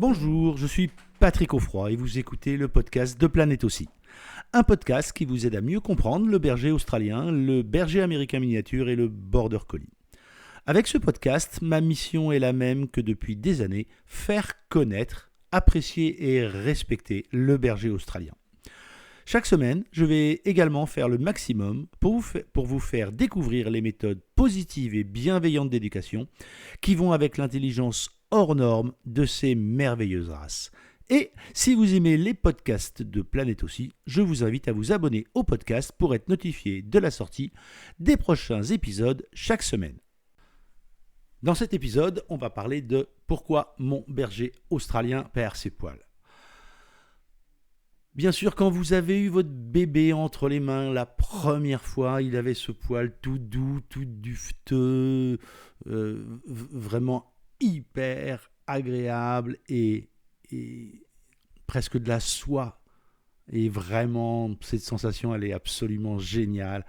Bonjour, je suis Patrick Offroy et vous écoutez le podcast de Planète aussi. Un podcast qui vous aide à mieux comprendre le berger australien, le berger américain miniature et le border collie. Avec ce podcast, ma mission est la même que depuis des années, faire connaître, apprécier et respecter le berger australien. Chaque semaine, je vais également faire le maximum pour vous faire découvrir les méthodes positives et bienveillantes d'éducation qui vont avec l'intelligence hors norme de ces merveilleuses races. Et si vous aimez les podcasts de Planète aussi, je vous invite à vous abonner au podcast pour être notifié de la sortie des prochains épisodes chaque semaine. Dans cet épisode, on va parler de pourquoi mon berger australien perd ses poils. Bien sûr, quand vous avez eu votre bébé entre les mains la première fois, il avait ce poil tout doux, tout dufteux, vraiment hyper agréable et presque de la soie. Et vraiment, cette sensation, elle est absolument géniale.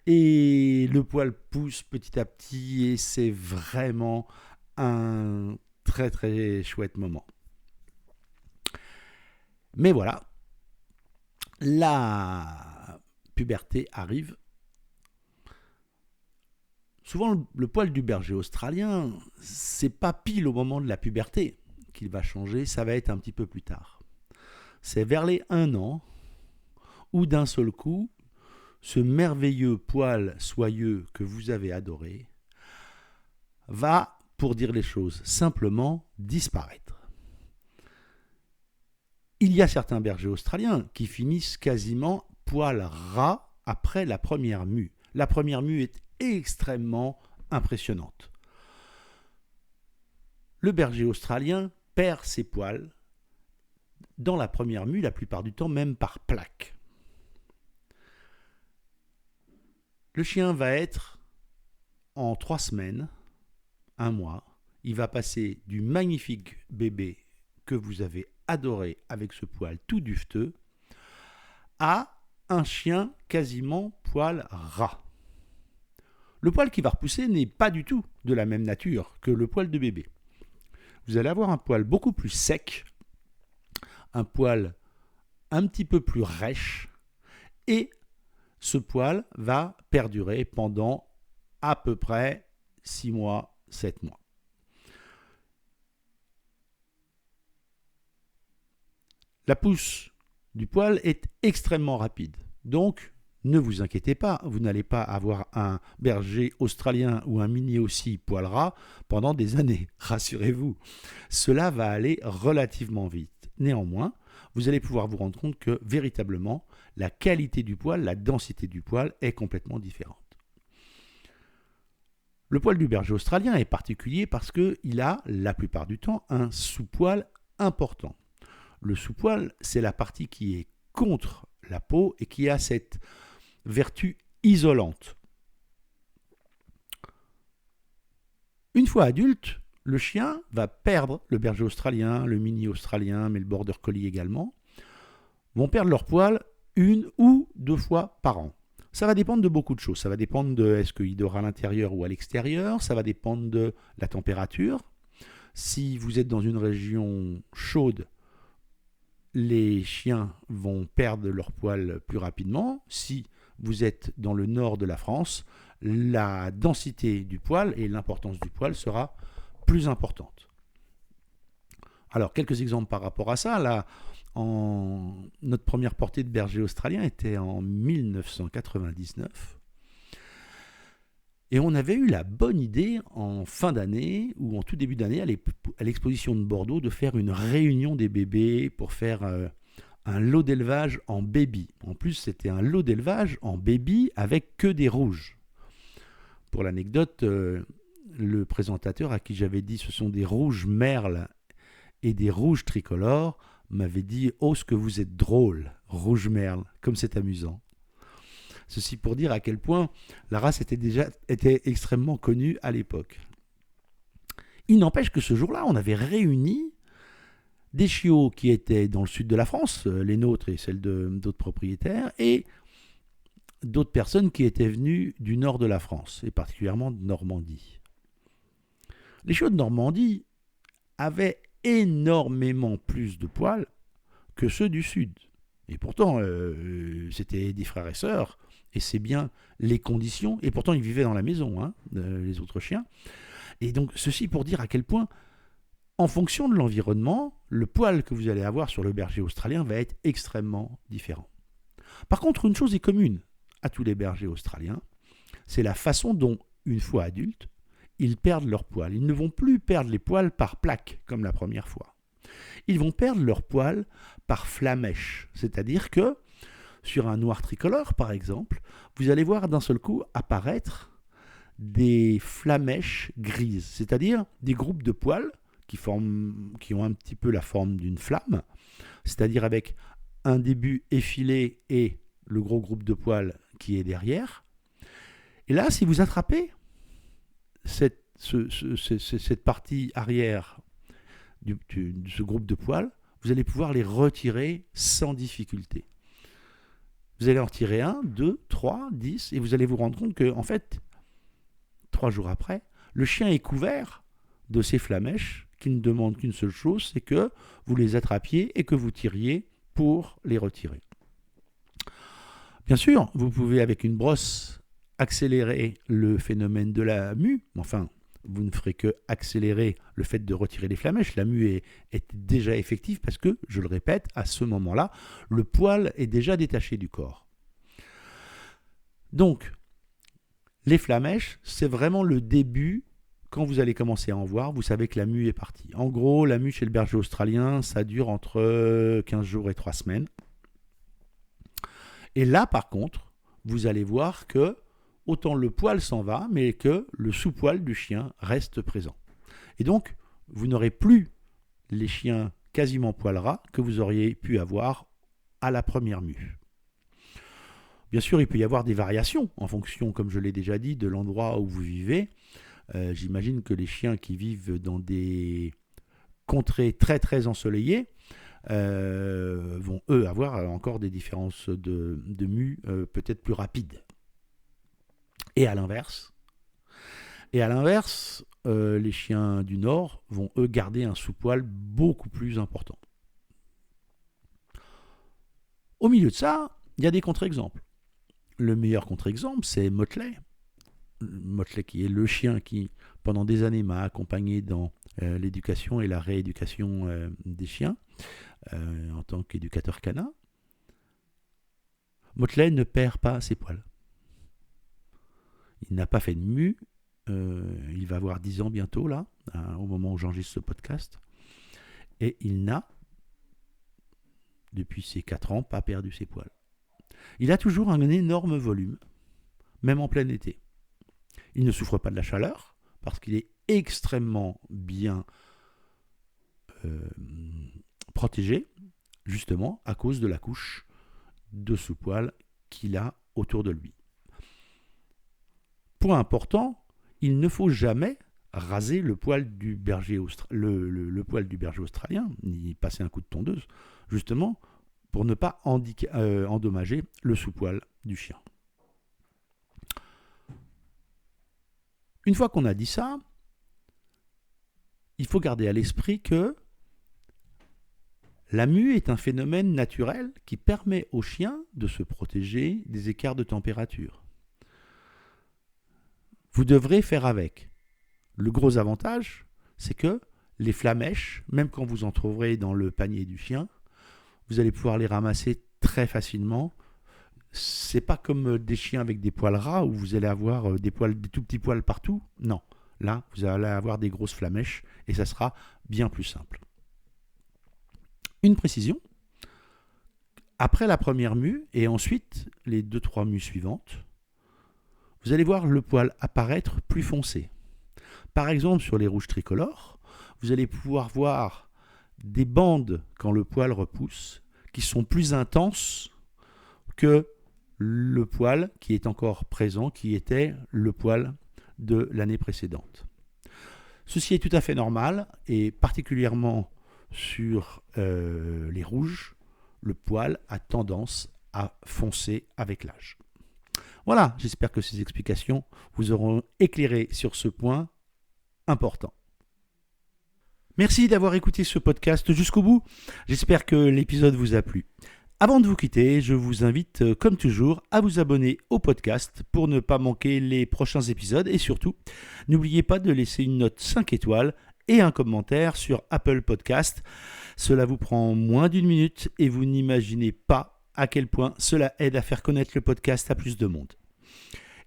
Et le poil pousse petit à petit et c'est vraiment un très très chouette moment. Mais voilà. La puberté arrive. Souvent, le poil du berger australien, c'est pas pile au moment de la puberté qu'il va changer, ça va être un petit peu plus tard. C'est vers les 1 an où d'un seul coup, ce merveilleux poil soyeux que vous avez adoré va, pour dire les choses simplement, disparaître. Il y a certains bergers australiens qui finissent quasiment poil ras après la première mue. La première mue est extrêmement impressionnante. Le berger australien perd ses poils dans la première mue, la plupart du temps même par plaque. Le chien va être, en 3 semaines, 1 mois, il va passer du magnifique bébé que vous avez adoré avec ce poil tout dufteux à un chien quasiment poil ras. Le poil qui va repousser n'est pas du tout de la même nature que le poil de bébé. Vous allez avoir un poil beaucoup plus sec, un poil un petit peu plus rêche, et ce poil va perdurer pendant à peu près 6 mois, 7 mois. La pousse du poil est extrêmement rapide. Donc, ne vous inquiétez pas, vous n'allez pas avoir un berger australien ou un mini aussi poil ras pendant des années, rassurez-vous. Cela va aller relativement vite. Néanmoins, vous allez pouvoir vous rendre compte que véritablement, la qualité du poil, la densité du poil est complètement différente. Le poil du berger australien est particulier parce qu'il a, la plupart du temps, un sous-poil important. Le sous-poil, c'est la partie qui est contre la peau et qui a cette vertu isolante. Une fois adulte, le chien va perdre, le berger australien, le mini australien, mais le border collie également, vont perdre leur poil 1 ou 2 fois par an. Ça va dépendre de beaucoup de choses. Ça va dépendre de est-ce qu'il dort à l'intérieur ou à l'extérieur. Ça va dépendre de la température. Si vous êtes dans une région chaude, les chiens vont perdre leur poil plus rapidement. Si vous êtes dans le nord de la France, la densité du poil et l'importance du poil sera plus importante. Alors, quelques exemples par rapport à ça. Là, notre première portée de berger australien était en 1999. Et on avait eu la bonne idée en fin d'année ou en tout début d'année à l'exposition de Bordeaux de faire une réunion des bébés pour faire un lot d'élevage en baby. En plus, c'était un lot d'élevage en baby avec que des rouges. Pour l'anecdote, le présentateur à qui j'avais dit ce sont des rouges merles et des rouges tricolores m'avait dit « Oh, ce que vous êtes drôle, rouge merle, comme c'est amusant ». Ceci pour dire à quel point la race était extrêmement connue à l'époque. Il n'empêche que ce jour-là, on avait réuni des chiots qui étaient dans le sud de la France, les nôtres et celles d'autres propriétaires, et d'autres personnes qui étaient venues du nord de la France, et particulièrement de Normandie. Les chiots de Normandie avaient énormément plus de poils que ceux du sud. Et pourtant, c'était des frères et sœurs, et c'est bien les conditions, et pourtant ils vivaient dans la maison, hein, les autres chiens. Et donc ceci pour dire à quel point, en fonction de l'environnement, le poil que vous allez avoir sur le berger australien va être extrêmement différent. Par contre, une chose est commune à tous les bergers australiens, c'est la façon dont, une fois adultes, ils perdent leurs poils. Ils ne vont plus perdre les poils par plaque, comme la première fois. Ils vont perdre leurs poils par flamèche, c'est-à-dire que, sur un noir tricolore, par exemple, vous allez voir d'un seul coup apparaître des flamèches grises, c'est-à-dire des groupes de poils qui ont un petit peu la forme d'une flamme, c'est-à-dire avec un début effilé et le gros groupe de poils qui est derrière. Et là, si vous attrapez cette partie arrière de ce groupe de poils, vous allez pouvoir les retirer sans difficulté. Vous allez en retirer 1, 2, 3, 10, et vous allez vous rendre compte que, en fait, 3 jours après, le chien est couvert de ces flamèches qui ne demandent qu'une seule chose, c'est que vous les attrapiez et que vous tiriez pour les retirer. Bien sûr, vous pouvez avec une brosse accélérer le phénomène de la mue, enfin, vous ne ferez que accélérer le fait de retirer les flamèches. La mue est déjà effective parce que, je le répète, à ce moment-là, le poil est déjà détaché du corps. Donc, les flamèches, c'est vraiment le début. Quand vous allez commencer à en voir, vous savez que la mue est partie. En gros, la mue chez le berger australien, ça dure entre 15 jours et 3 semaines. Et là, par contre, vous allez voir que autant le poil s'en va, mais que le sous-poil du chien reste présent. Et donc, vous n'aurez plus les chiens quasiment poil ras que vous auriez pu avoir à la première mue. Bien sûr, il peut y avoir des variations en fonction, comme je l'ai déjà dit, de l'endroit où vous vivez. J'imagine que les chiens qui vivent dans des contrées très très ensoleillées vont, eux, avoir encore des différences de mue peut-être plus rapides. Et à l'inverse, les chiens du Nord vont, eux, garder un sous-poil beaucoup plus important. Au milieu de ça, il y a des contre-exemples. Le meilleur contre-exemple, c'est Motley. Motley qui est le chien qui, pendant des années, m'a accompagné dans l'éducation et la rééducation des chiens en tant qu'éducateur canin. Motley ne perd pas ses poils. Il n'a pas fait de mue. Il va avoir 10 ans bientôt, là, au moment où j'enregistre ce podcast. Et il n'a, depuis ses 4 ans, pas perdu ses poils. Il a toujours un énorme volume, même en plein été. Il ne souffre pas de la chaleur, parce qu'il est extrêmement bien protégé, justement, à cause de la couche de sous-poil qu'il a autour de lui. Point important, il ne faut jamais raser le poil du berger, le poil du berger australien, ni passer un coup de tondeuse, justement, pour ne pas endommager le sous-poil du chien. Une fois qu'on a dit ça, il faut garder à l'esprit que la mue est un phénomène naturel qui permet au chien de se protéger des écarts de température. Vous devrez faire avec. Le gros avantage, c'est que les flamèches, même quand vous en trouverez dans le panier du chien, vous allez pouvoir les ramasser très facilement. C'est pas comme des chiens avec des poils ras où vous allez avoir des tout petits poils partout. Non, là, vous allez avoir des grosses flamèches et ça sera bien plus simple. Une précision, après la première mue et ensuite les 2-3 mues suivantes, vous allez voir le poil apparaître plus foncé. Par exemple, sur les rouges tricolores, vous allez pouvoir voir des bandes quand le poil repousse qui sont plus intenses que le poil qui est encore présent, qui était le poil de l'année précédente. Ceci est tout à fait normal et particulièrement sur les rouges, le poil a tendance à foncer avec l'âge. Voilà, j'espère que ces explications vous auront éclairé sur ce point important. Merci d'avoir écouté ce podcast jusqu'au bout. J'espère que l'épisode vous a plu. Avant de vous quitter, je vous invite, comme toujours, à vous abonner au podcast pour ne pas manquer les prochains épisodes et surtout, n'oubliez pas de laisser une note 5 étoiles et un commentaire sur Apple Podcast. Cela vous prend moins d'1 minute et vous n'imaginez pas à quel point cela aide à faire connaître le podcast à plus de monde.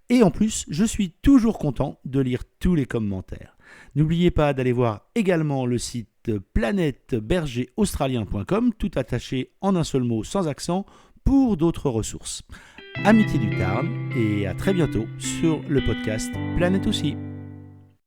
Et en plus, je suis toujours content de lire tous les commentaires. N'oubliez pas d'aller voir également le site planètebergeraustralien.com, tout attaché en un seul mot sans accent, pour d'autres ressources. Amitié du Tarn et à très bientôt sur le podcast Planète aussi.